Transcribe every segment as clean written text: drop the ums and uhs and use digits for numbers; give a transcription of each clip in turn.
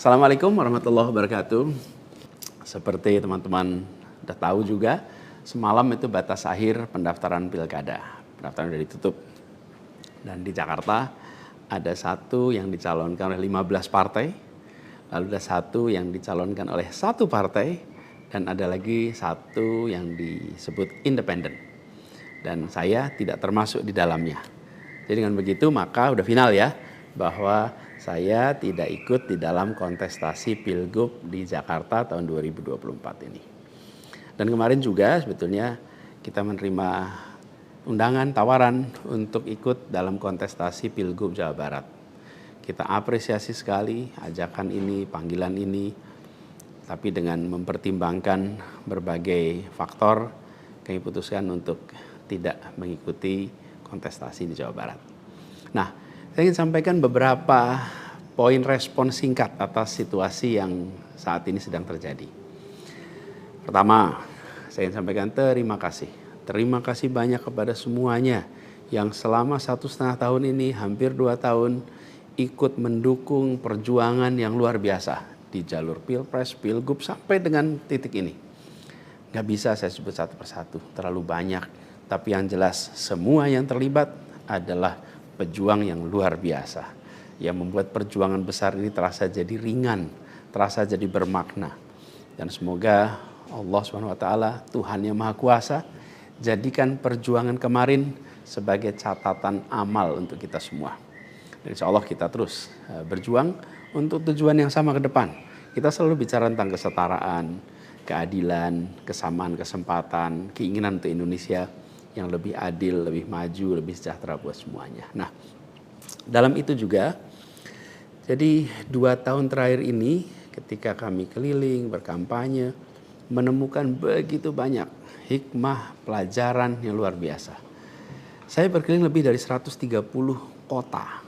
Assalamualaikum warahmatullahi wabarakatuh. Seperti teman-teman udah tahu juga, semalam itu batas akhir pendaftaran pilkada. Pendaftaran sudah ditutup. Dan di Jakarta ada satu yang dicalonkan oleh 15 partai, lalu ada satu yang dicalonkan oleh satu partai, dan ada lagi satu yang disebut independen. Dan saya tidak termasuk di dalamnya. Jadi dengan begitu maka udah final ya, bahwa saya tidak ikut di dalam kontestasi Pilgub di Jakarta tahun 2024 ini. Dan kemarin juga sebetulnya kita menerima undangan, tawaran untuk ikut dalam kontestasi Pilgub Jawa Barat. Kita apresiasi sekali ajakan ini, panggilan ini, tapi dengan mempertimbangkan berbagai faktor, kami putuskan untuk tidak mengikuti kontestasi di Jawa Barat. Nah, saya ingin sampaikan beberapa poin respon singkat atas situasi yang saat ini sedang terjadi. Pertama, saya ingin sampaikan terima kasih. Terima kasih banyak kepada semuanya yang selama 1,5 tahun ini, hampir 2 tahun, ikut mendukung perjuangan yang luar biasa di jalur Pilpres, Pilgub, sampai dengan titik ini. Gak bisa saya sebut satu persatu, terlalu banyak. Tapi yang jelas semua yang terlibat adalah pejuang yang luar biasa, yang membuat perjuangan besar ini terasa jadi ringan, terasa jadi bermakna. Dan semoga Allah SWT, Tuhan yang Maha Kuasa, jadikan perjuangan kemarin sebagai catatan amal untuk kita semua. Dan insya Allah kita terus berjuang untuk tujuan yang sama ke depan. Kita selalu bicara tentang kesetaraan, keadilan, kesamaan kesempatan, keinginan untuk Indonesia yang lebih adil, lebih maju, lebih sejahtera buat semuanya. Nah, dalam itu juga, jadi 2 tahun terakhir ini ketika kami keliling, berkampanye, menemukan begitu banyak hikmah, pelajaran yang luar biasa. Saya berkeliling lebih dari 130 kota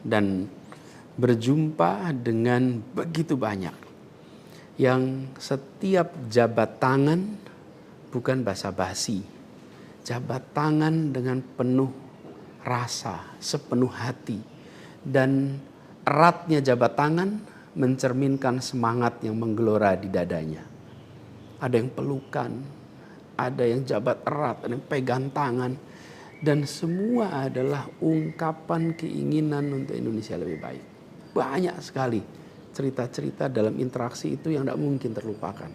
dan berjumpa dengan begitu banyak yang setiap jabat tangan bukan basa-basi. Jabat tangan dengan penuh rasa, sepenuh hati. Dan eratnya jabat tangan mencerminkan semangat yang menggelora di dadanya. Ada yang pelukan, ada yang jabat erat, ada yang pegang tangan. Dan semua adalah ungkapan keinginan untuk Indonesia lebih baik. Banyak sekali cerita-cerita dalam interaksi itu yang tidak mungkin terlupakan.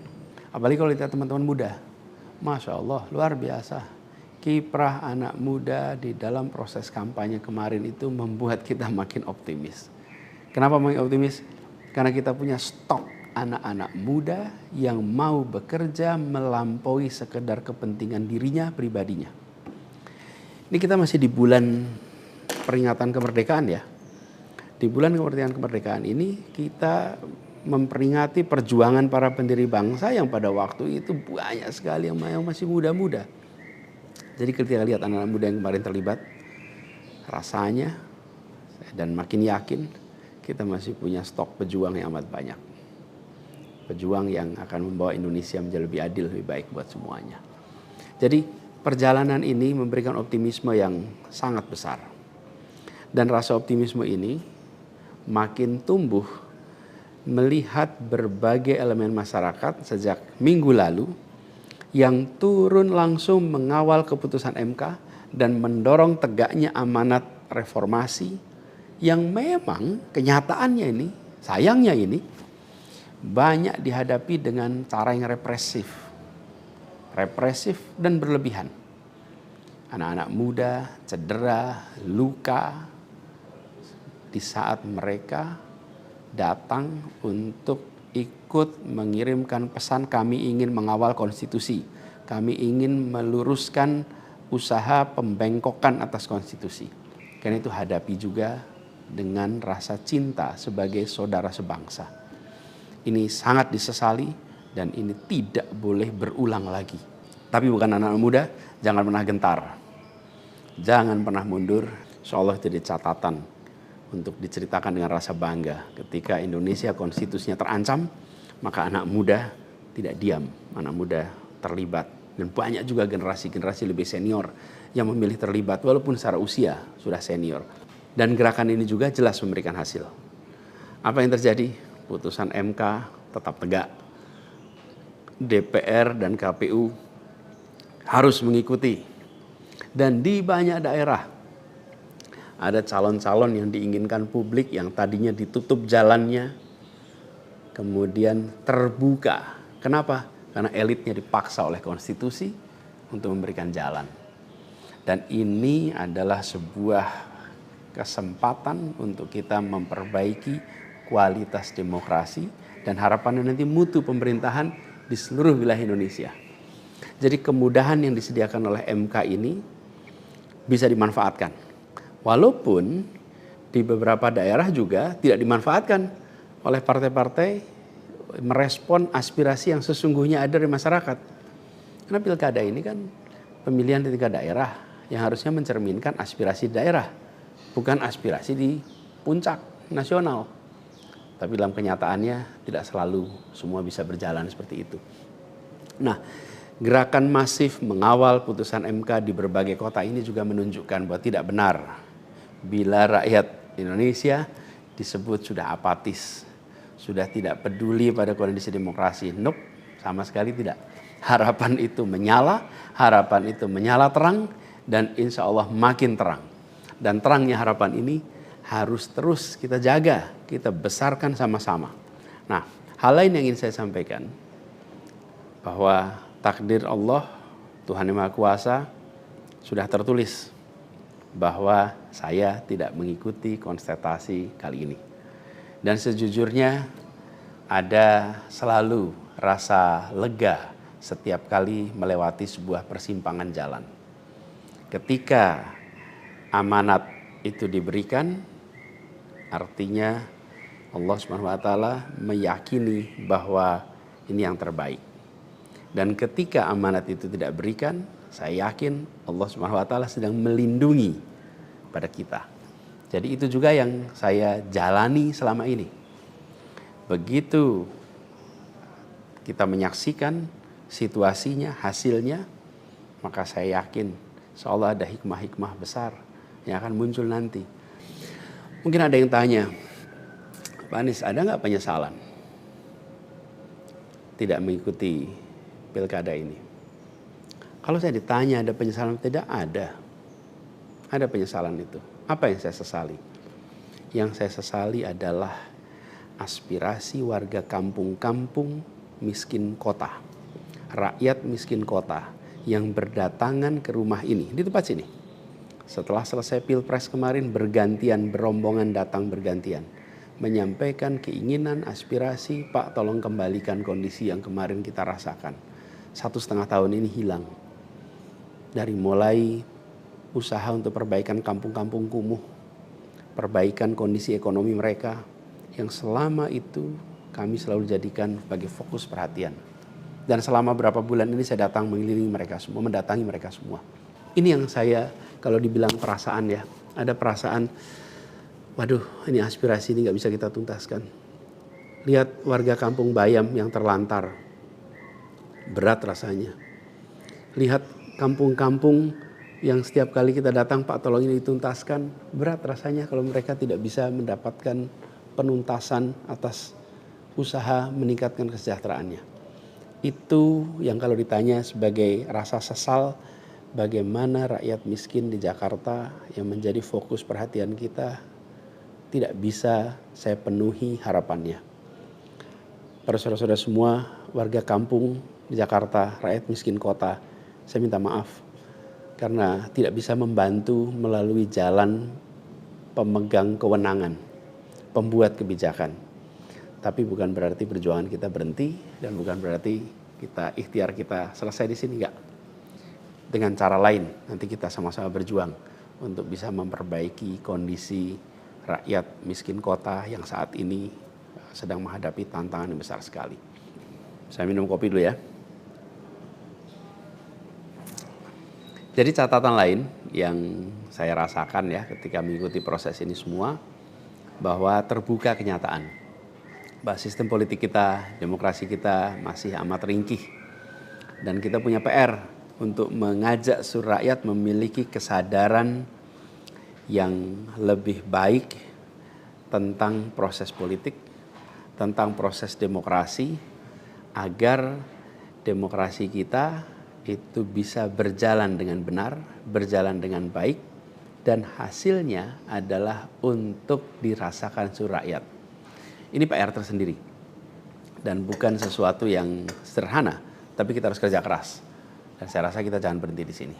Apalagi kalau lihat teman-teman muda. Masya Allah, luar biasa. Kiprah anak muda di dalam proses kampanye kemarin itu membuat kita makin optimis. Kenapa makin optimis? Karena kita punya stok anak-anak muda yang mau bekerja melampaui sekedar kepentingan dirinya, pribadinya. Ini kita masih di bulan peringatan kemerdekaan ya. Di bulan kemerdekaan ini kita memperingati perjuangan para pendiri bangsa yang pada waktu itu banyak sekali yang masih muda-muda. Jadi ketika lihat anak-anak muda yang kemarin terlibat, rasanya dan makin yakin kita masih punya stok pejuang yang amat banyak. Pejuang yang akan membawa Indonesia menjadi lebih adil, lebih baik buat semuanya. Jadi perjalanan ini memberikan optimisme yang sangat besar. Dan rasa optimisme ini makin tumbuh melihat berbagai elemen masyarakat sejak minggu lalu yang turun langsung mengawal keputusan MK dan mendorong tegaknya amanat reformasi yang memang kenyataannya ini, sayangnya ini, banyak dihadapi dengan cara yang represif dan berlebihan. Anak-anak muda cedera, luka di saat mereka datang untuk ikut mengirimkan pesan kami ingin mengawal konstitusi. Kami ingin meluruskan usaha pembengkokan atas konstitusi. Karena itu hadapi juga dengan rasa cinta sebagai saudara sebangsa. Ini sangat disesali dan ini tidak boleh berulang lagi. Tapi bukan anak-anak muda, jangan pernah gentar. Jangan pernah mundur. Insyaallah jadi catatan untuk diceritakan dengan rasa bangga. Ketika Indonesia konstitusinya terancam, maka anak muda tidak diam. Anak muda terlibat. Dan banyak juga generasi-generasi lebih senior yang memilih terlibat walaupun secara usia sudah senior. Dan gerakan ini juga jelas memberikan hasil. Apa yang terjadi? putusan MK tetap tegak. DPR dan KPU harus mengikuti. Dan di banyak daerah ada calon-calon yang diinginkan publik yang tadinya ditutup jalannya, kemudian terbuka. Kenapa? Karena elitnya dipaksa oleh konstitusi untuk memberikan jalan. Dan ini adalah sebuah kesempatan untuk kita memperbaiki kualitas demokrasi dan harapannya nanti mutu pemerintahan di seluruh wilayah Indonesia. Jadi kemudahan yang disediakan oleh MK ini bisa dimanfaatkan. Walaupun di beberapa daerah juga tidak dimanfaatkan oleh partai-partai merespon aspirasi yang sesungguhnya ada di masyarakat. Karena pilkada ini kan pemilihan di tingkat daerah yang harusnya mencerminkan aspirasi daerah, bukan aspirasi di puncak nasional. Tapi dalam kenyataannya tidak selalu semua bisa berjalan seperti itu. Nah, gerakan masif mengawal putusan MK di berbagai kota ini juga menunjukkan bahwa tidak benar bila rakyat Indonesia disebut sudah apatis, sudah tidak peduli pada kondisi demokrasi. Nope, sama sekali tidak. Harapan itu menyala, harapan itu menyala terang, dan insya Allah makin terang. Dan terangnya harapan ini harus terus kita jaga, kita besarkan sama-sama. Nah, hal lain yang ingin saya sampaikan, bahwa takdir Allah, Tuhan Yang Maha Kuasa, sudah tertulis bahwa saya tidak mengikuti kontestasi kali ini. Dan sejujurnya ada selalu rasa lega setiap kali melewati sebuah persimpangan jalan. Ketika amanat itu diberikan, artinya Allah SWT meyakini bahwa ini yang terbaik. Dan ketika amanat itu tidak berikan, saya yakin Allah SWT sedang melindungi pada kita. Jadi itu juga yang saya jalani selama ini. Begitu kita menyaksikan situasinya, hasilnya, maka saya yakin insya Allah ada hikmah-hikmah besar yang akan muncul nanti. Mungkin ada yang tanya, Pak Anies, ada nggak penyesalan tidak mengikuti pilkada ini? Kalau saya ditanya ada penyesalan, tidak ada. Ada penyesalan itu. Apa yang saya sesali? Yang saya sesali adalah aspirasi warga kampung-kampung miskin kota, rakyat miskin kota yang berdatangan ke rumah ini, di tempat sini. Setelah selesai pilpres kemarin, bergantian, berombongan datang bergantian, menyampaikan keinginan, aspirasi, Pak tolong kembalikan kondisi yang kemarin kita rasakan. 1,5 tahun ini hilang. Dari mulai usaha untuk perbaikan kampung-kampung kumuh, perbaikan kondisi ekonomi mereka, yang selama itu kami selalu jadikan sebagai fokus perhatian. Dan selama berapa bulan ini saya datang mengelilingi mereka semua, mendatangi mereka semua. Ini yang saya, kalau dibilang perasaan ya, ada perasaan, waduh ini aspirasi ini gak bisa kita tuntaskan. Lihat warga kampung Bayam yang terlantar, berat rasanya. Lihat kampung-kampung yang setiap kali kita datang, Pak tolong ini dituntaskan, berat rasanya kalau mereka tidak bisa mendapatkan penuntasan atas usaha meningkatkan kesejahteraannya. Itu yang kalau ditanya sebagai rasa sesal, bagaimana rakyat miskin di Jakarta yang menjadi fokus perhatian kita tidak bisa saya penuhi harapannya. Para saudara-saudara semua, warga kampung di Jakarta, rakyat miskin kota, saya minta maaf karena tidak bisa membantu melalui jalan pemegang kewenangan, pembuat kebijakan. Tapi bukan berarti perjuangan kita berhenti dan bukan berarti kita ikhtiar kita selesai di sini, enggak. Dengan cara lain nanti kita sama-sama berjuang untuk bisa memperbaiki kondisi rakyat miskin kota yang saat ini sedang menghadapi tantangan yang besar sekali. Saya minum kopi dulu ya. Jadi catatan lain yang saya rasakan ya ketika mengikuti proses ini semua, bahwa terbuka kenyataan bahwa sistem politik kita, demokrasi kita masih amat ringkih. Dan kita punya PR untuk mengajak seluruh rakyat memiliki kesadaran yang lebih baik tentang proses politik, tentang proses demokrasi agar demokrasi kita itu bisa berjalan dengan benar, berjalan dengan baik, dan hasilnya adalah untuk dirasakan seluruh rakyat. Ini PR tersendiri dan bukan sesuatu yang sederhana, tapi kita harus kerja keras. Dan saya rasa kita jangan berhenti di sini.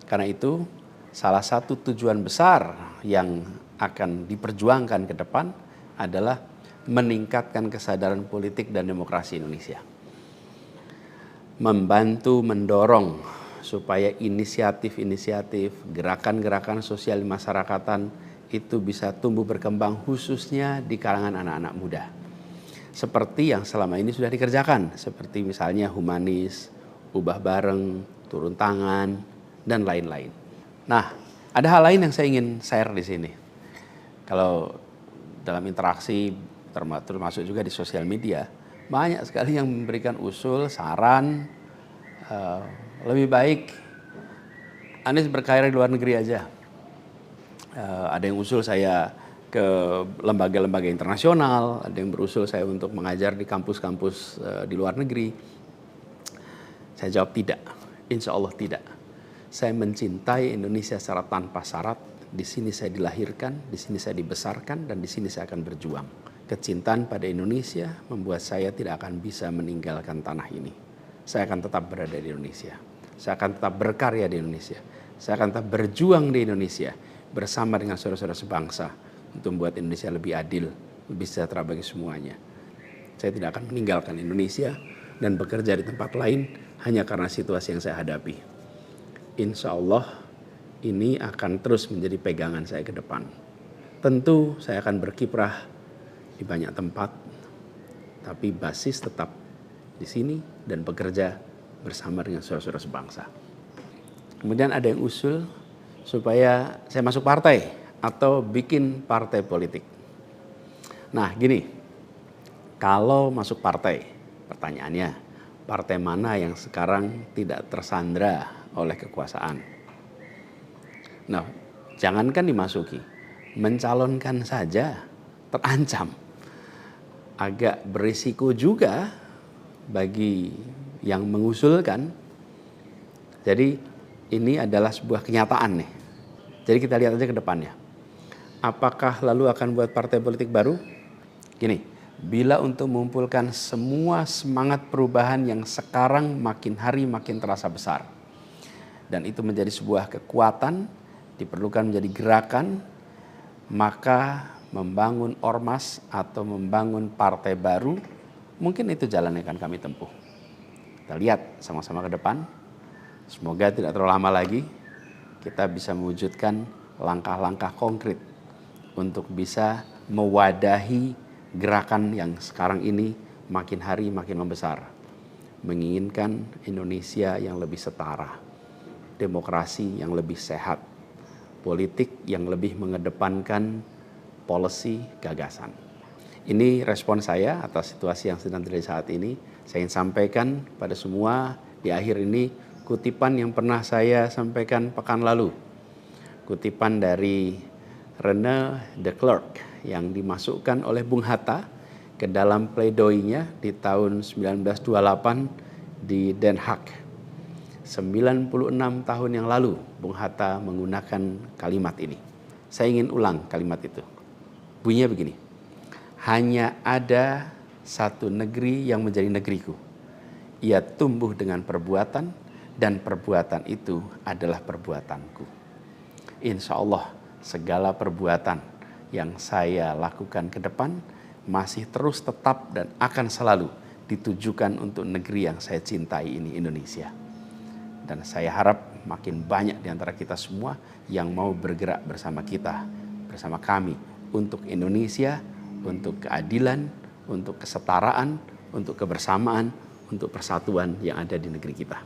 Karena itu salah satu tujuan besar yang akan diperjuangkan ke depan adalah meningkatkan kesadaran politik dan demokrasi Indonesia. Membantu mendorong supaya inisiatif-inisiatif, gerakan-gerakan sosial di masyarakatan itu bisa tumbuh berkembang khususnya di kalangan anak-anak muda. Seperti yang selama ini sudah dikerjakan, seperti misalnya humanis, ubah bareng, turun tangan, dan lain-lain. Nah, ada hal lain yang saya ingin share di sini. Kalau dalam interaksi, termasuk juga di sosial media, banyak sekali yang memberikan usul, saran, lebih baik Anies berkarir di luar negeri aja. Ada yang usul saya ke lembaga-lembaga internasional, ada yang berusul saya untuk mengajar di kampus-kampus di luar negeri. Saya jawab tidak, insya Allah tidak. Saya mencintai Indonesia secara tanpa syarat. Di sini saya dilahirkan, di sini saya dibesarkan, dan di sini saya akan berjuang. Kecintaan pada Indonesia membuat saya tidak akan bisa meninggalkan tanah ini. Saya akan tetap berada di Indonesia. Saya akan tetap berkarya di Indonesia. Saya akan tetap berjuang di Indonesia bersama dengan saudara-saudara sebangsa untuk membuat Indonesia lebih adil, lebih sejahtera bagi semuanya. Saya tidak akan meninggalkan Indonesia dan bekerja di tempat lain hanya karena situasi yang saya hadapi. Insya Allah ini akan terus menjadi pegangan saya ke depan. Tentu saya akan berkiprah di banyak tempat, tapi basis tetap di sini dan bekerja bersama dengan saudara-saudara sebangsa. Kemudian ada yang usul supaya saya masuk partai atau bikin partai politik. Nah gini, kalau masuk partai, pertanyaannya, partai mana yang sekarang tidak tersandra oleh kekuasaan? Nah, jangankan dimasuki, mencalonkan saja terancam. Agak berisiko juga bagi yang mengusulkan. Jadi ini adalah sebuah kenyataan nih. Jadi kita lihat aja ke depannya. Apakah lalu akan buat partai politik baru? Gini, bila untuk mengumpulkan semua semangat perubahan yang sekarang makin hari makin terasa besar, dan itu menjadi sebuah kekuatan, diperlukan menjadi gerakan, maka membangun ormas atau membangun partai baru, mungkin itu jalan yang akan kami tempuh. Kita lihat sama-sama ke depan. Semoga tidak terlalu lama lagi kita bisa mewujudkan langkah-langkah konkret untuk bisa mewadahi gerakan yang sekarang ini makin hari makin membesar. Menginginkan Indonesia yang lebih setara, demokrasi yang lebih sehat, politik yang lebih mengedepankan policy gagasan. Ini respon saya atas situasi yang sedang terjadi saat ini. Saya ingin sampaikan pada semua di akhir ini kutipan yang pernah saya sampaikan pekan lalu. Kutipan dari René de Klerk yang dimasukkan oleh Bung Hatta ke dalam pledoinya di tahun 1928 di Den Haag. 96 tahun yang lalu Bung Hatta menggunakan kalimat ini. Saya ingin ulang kalimat itu. Bunyinya begini. Hanya ada satu negeri yang menjadi negeriku. Ia tumbuh dengan perbuatan, dan perbuatan itu adalah perbuatanku. Insya Allah segala perbuatan yang saya lakukan ke depan masih terus tetap dan akan selalu ditujukan untuk negeri yang saya cintai ini, Indonesia. Dan saya harap makin banyak di antara kita semua yang mau bergerak bersama kita, bersama kami untuk Indonesia, untuk keadilan, untuk kesetaraan, untuk kebersamaan, untuk persatuan yang ada di negeri kita.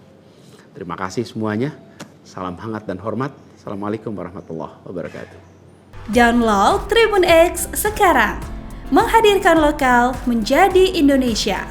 Terima kasih semuanya. Salam hangat dan hormat. Assalamualaikum warahmatullahi wabarakatuh. Download Tribun X sekarang. Menghadirkan lokal menjadi Indonesia.